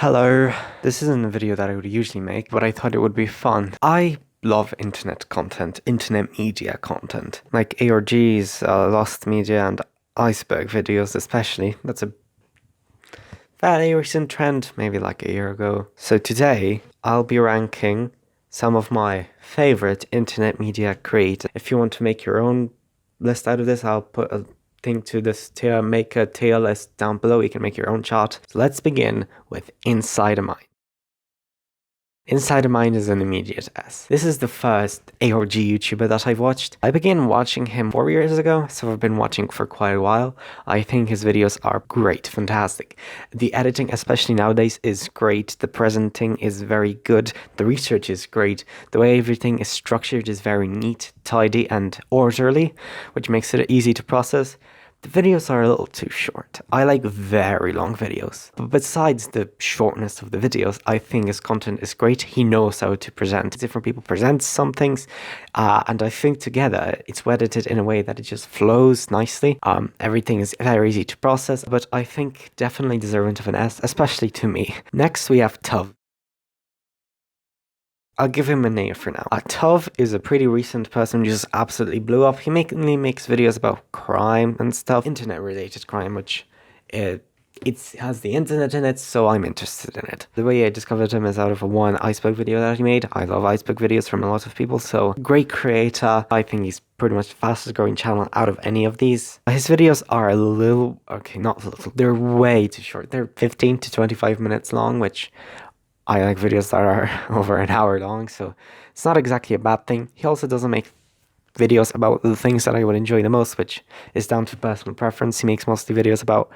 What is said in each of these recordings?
Hello. This isn't a video that I would usually make, but I thought it would be fun. I love internet content, internet media content, like ARGs, Lost Media, and iceberg videos especially. That's a fairly recent trend, maybe like a year ago. So today, I'll be ranking some of my favorite internet media creators. If you want to make your own list out of this, I'll put a thing to this tier, make a tier list down below. You can make your own chart. So let's begin with Insidermind. Insidermind is an immediate S. This is the first ARG YouTuber that I've watched. I began watching him 4 years ago, so I've been watching for quite a while. I think his videos are great, fantastic. The editing, especially nowadays, is great. The presenting is very good. The research is great. The way everything is structured is very neat, tidy, and orderly, which makes it easy to process. The videos are a little too short. I like very long videos. But besides the shortness of the videos, I think his content is great. He knows how to present. Different people present some things, and I think together it's edited in a way that it just flows nicely. Everything is very easy to process, but I think definitely deserving of an S, especially to me. Next we have Tov. I'll give him an A for now. Tov is a pretty recent person who just absolutely blew up. He mainly makes videos about crime and stuff, internet-related crime, which it has the internet in it, so I'm interested in it. The way I discovered him is out of one iceberg video that he made. I love iceberg videos from a lot of people, so great creator. I think he's pretty much the fastest growing channel out of any of these. His videos are a little, okay, not a little, they're way too short. They're 15 to 25 minutes long, which I like videos that are over an hour long, so it's not exactly a bad thing. He also doesn't make videos about the things that I would enjoy the most, which is down to personal preference. He makes mostly videos about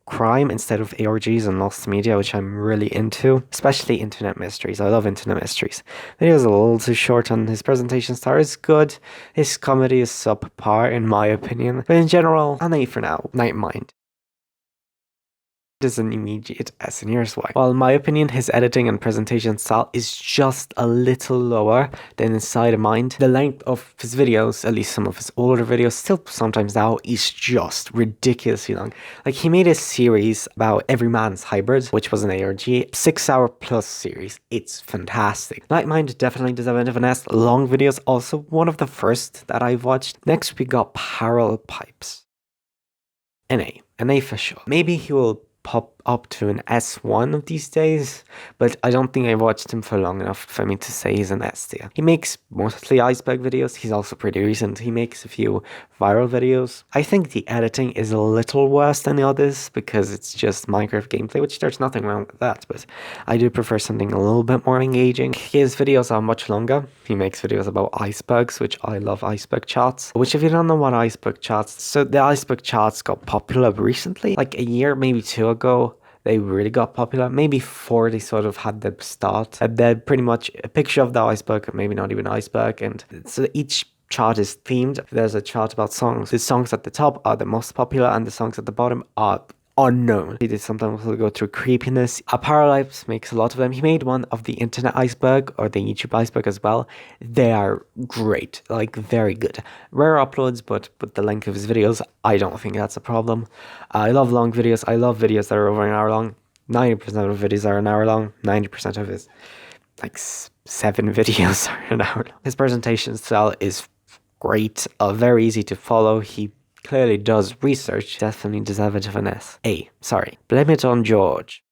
crime instead of ARGs and lost media, which I'm really into, especially internet mysteries. I love internet mysteries. Videos are a little too short, and his presentation style is good. His comedy is subpar in my opinion, but in general, an A for now. Nightmind is an immediate S, and here's why. While in my opinion his editing and presentation style is just a little lower than Insidermind, the length of his videos, at least some of his older videos, still sometimes now, is just ridiculously long. Like, he made a series about Every Man's Hybrid, which was an ARG, 6-hour plus series. It's fantastic. Nightmind definitely deserves an S. Long videos, also one of the first that I've watched. Next we got Parallel Pipes. An A for sure. Maybe he will pop up to an S1 of these days, but I don't think I've watched him for long enough for me to say he's an S tier. He makes mostly iceberg videos. He's also pretty recent. He makes a few viral videos. I think the editing is a little worse than the others because it's just Minecraft gameplay, which there's nothing wrong with that, but I do prefer something a little bit more engaging. His videos are much longer. He makes videos about icebergs, which I love iceberg charts, which if you don't know what iceberg charts, so the iceberg charts got popular recently, like a year, maybe 2 ago. They really got popular. Maybe 4 they sort of had the start. They're pretty much a picture of the iceberg, maybe not even iceberg, and so each chart is themed. There's a chart about songs. The songs at the top are the most popular, and the songs at the bottom are unknown. He did sometimes also go through creepiness. Paralipes makes a lot of them. He made one of the internet iceberg, or the YouTube iceberg as well. They are great, like very good. Rare uploads, but the length of his videos, I don't think that's a problem. I love long videos. I love videos that are over an hour long. 90% of videos are an hour long. 90% of his, like, 7 videos are an hour long. His presentation style is great, very easy to follow. He clearly does research. Definitely deserves of an S. Blame It on George.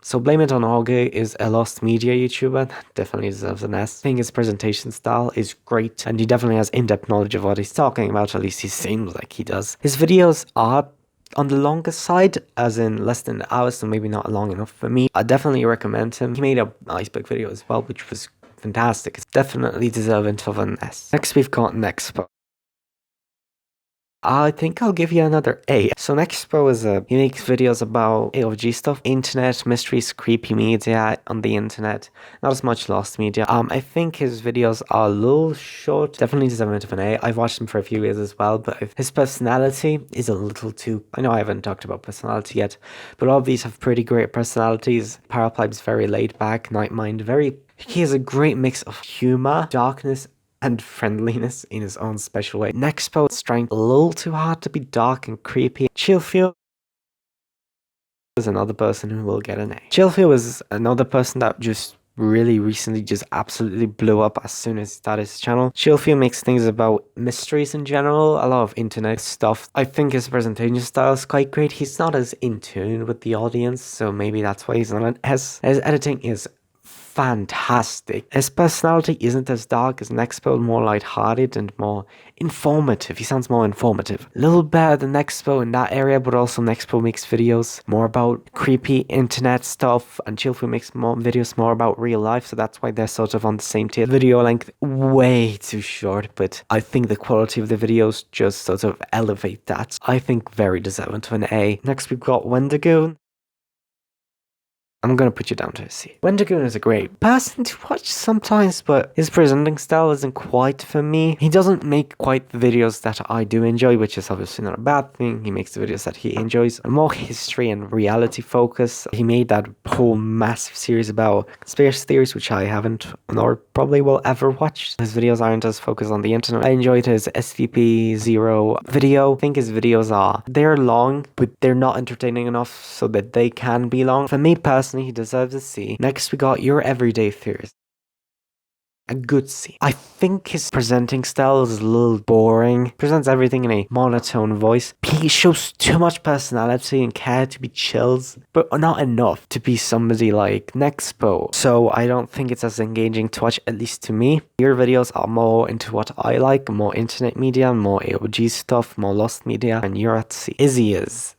So Blame It on Augie is a lost media YouTuber. Definitely deserves an S. I think his presentation style is great, and he definitely has in-depth knowledge of what he's talking about. At least he seems like he does. His videos are on the longer side, as in less than an hour, so maybe not long enough for me. I definitely recommend him. He made an iceberg video as well, which was fantastic. It's definitely deserving of an S. Next we've got Nexpo. I think I'll give you another A. So Nexpo is he makes videos about AOG stuff, internet mysteries, creepy media on the internet, not as much lost media. I think his videos are a little short, definitely deserve of an A. I've watched him for a few years as well, but his personality is a little too, I know I haven't talked about personality yet, but all of these have pretty great personalities. Parapipe's very laid back, Nightmind he has a great mix of humor, darkness, and friendliness in his own special way. Nexpo is trying a little too hard to be dark and creepy. Chillfield is another person who will get an A. Chillfeel is another person that just really recently just absolutely blew up as soon as he started his channel. Chillfeel makes things about mysteries in general, a lot of internet stuff. I think his presentation style is quite great. He's not as in tune with the audience, so maybe that's why he's not an S. His editing is fantastic. His personality isn't as dark as Nexpo, more lighthearted and more informative. He sounds more informative. A little better than Nexpo in that area, but also Nexpo makes videos more about creepy internet stuff, and Chillfeel makes more videos more about real life, so that's why they're sort of on the same tier. Video length way too short, but I think the quality of the videos just sort of elevate that. I think very deserving to an A. Next we've got Wendigoon. I'm gonna put you down to a C. Wendigoon is a great person to watch sometimes, but his presenting style isn't quite for me. He doesn't make quite the videos that I do enjoy, which is obviously not a bad thing. He makes the videos that he enjoys, more history and reality focus. He made that whole massive series about conspiracy theories, which I haven't nor probably will ever watch. His videos aren't as focused on the internet. I enjoyed his SCP-0 video. I think his videos they're long, but they're not entertaining enough so that they can be long. For me personally, he deserves a C. Next we got Your Everyday Theorist. A good C. I think his presenting style is a little boring. Presents everything in a monotone voice. He shows too much personality and care to be chills, but not enough to be somebody like Nexpo. So I don't think it's as engaging to watch, at least to me. Your videos are more into what I like, more internet media, more AOG stuff, more lost media, and you're at C. Izzy is.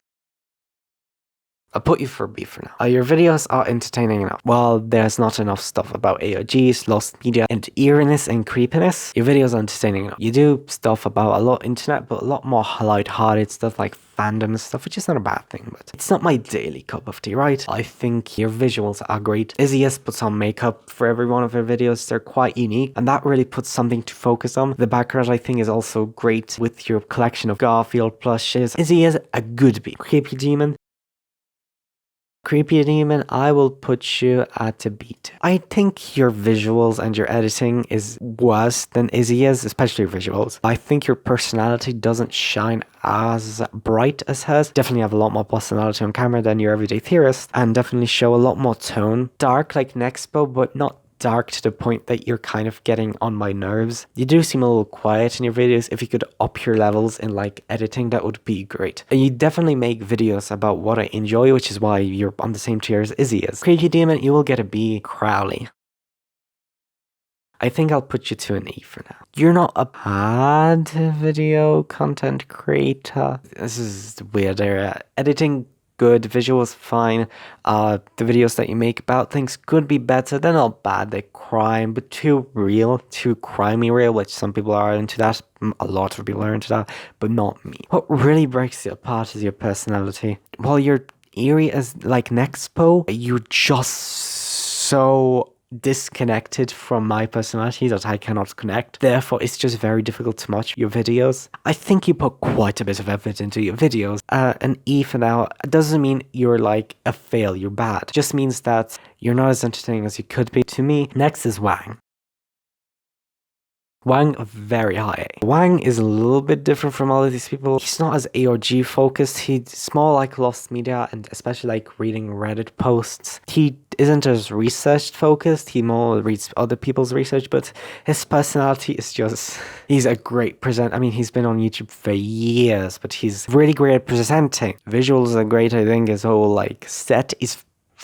I'll put you for a B for now. Your videos are entertaining enough. While there's not enough stuff about AOGs, lost media, and eeriness and creepiness, your videos are entertaining enough. You do stuff about a lot of internet, but a lot more light-hearted stuff like fandom stuff, which is not a bad thing, but it's not my daily cup of tea, right? I think your visuals are great. Izzy has put on makeup for every one of her videos. They're quite unique, and that really puts something to focus on. The background, I think, is also great with your collection of Garfield plushes. Izzy is a good B. Creepy Demon. Creepy Demon, I will put you at a B. I think your visuals and your editing is worse than Izzy is, especially visuals. I think your personality doesn't shine as bright as hers. Definitely have a lot more personality on camera than Your Everyday Theorist, and definitely show a lot more tone. Dark like Nexpo, but not dark to the point that you're kind of getting on my nerves. You do seem a little quiet in your videos. If you could up your levels in like editing, that would be great. And you definitely make videos about what I enjoy, which is why you're on the same tier as Izzy is. Creepy Demon, you will get a B. Crowley, I think I'll put you to an E for now. You're not a bad video content creator. This is the weird area. Editing, good. Visuals, fine. The videos that you make about things could be better. They're not bad. They're crime, but too real, too crimey real, which some people are into that. A lot of people are into that, but not me. What really breaks you apart is your personality. While you're eerie as like Nexpo, you're just so disconnected from my personality that I cannot connect. Therefore, it's just very difficult to watch your videos. I think you put quite a bit of effort into your videos. An E for now doesn't mean you're like a fail, you're bad. It just means that you're not as entertaining as you could be to me. Next is Wang. Wang, very high A. Wang is a little bit different from all of these people. He's not as AOG focused. He's more like lost media and especially like reading Reddit posts. He isn't as research focused. He more reads other people's research, but his personality is just, he's a great presenter. I mean, he's been on YouTube for years, but he's really great at presenting. Visuals are great. I think his whole like set is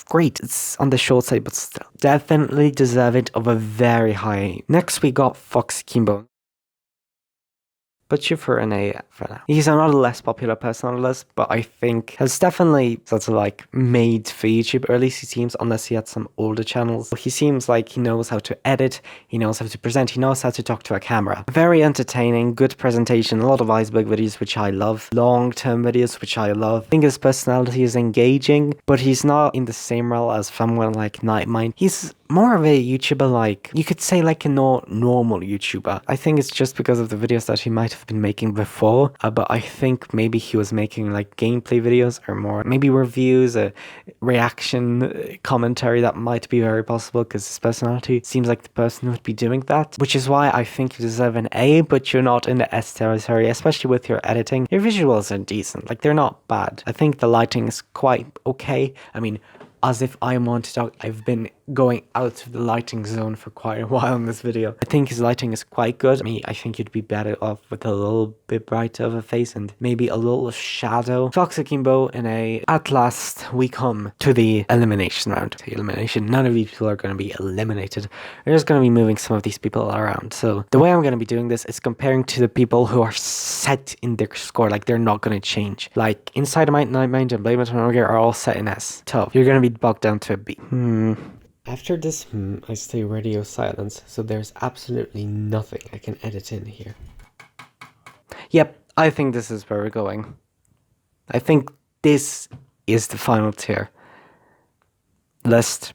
great. It's on the short side, but still definitely deserve it of a very high. Next we got Fox Kimbo. But you for an A for now. He's another less popular person on the list, but I think has definitely sort of like made for YouTube, or at least he seems, unless he had some older channels. He seems like he knows how to edit, he knows how to present, he knows how to talk to a camera. Very entertaining, good presentation, a lot of iceberg videos, which I love. Long-term videos, which I love. I think his personality is engaging, but he's not in the same role as someone like Nightmind. He's more of a YouTuber, like, you could say like a normal YouTuber. I think it's just because of the videos that he might have been making before, but I think maybe he was making like gameplay videos or more, maybe reviews, a reaction commentary. That might be very possible because his personality seems like the person who would be doing that, which is why I think you deserve an A, but you're not in the S territory, especially with your editing. Your visuals are decent, like they're not bad. I think the lighting is quite okay. I mean, as if I want to talk, I've been going out of the lighting zone for quite a while in this video. I think his lighting is quite good. I think you'd be better off with a little bit brighter of a face and maybe a little shadow. Fox Akimbo in a, at last we come to the elimination round. The elimination, none of these people are going to be eliminated. We're just going to be moving some of these people around. So the way I'm going to be doing this is comparing to the people who are set in their score, like they're not going to change. Like Inside Might, Night Mind, and Blame It on Ogre are all set in S. Tough. You're going to be bogged down to a B. After this I stay radio silence, so there's absolutely nothing I can edit in here. Yep, I think this is where we're going. I think this is the final tier. List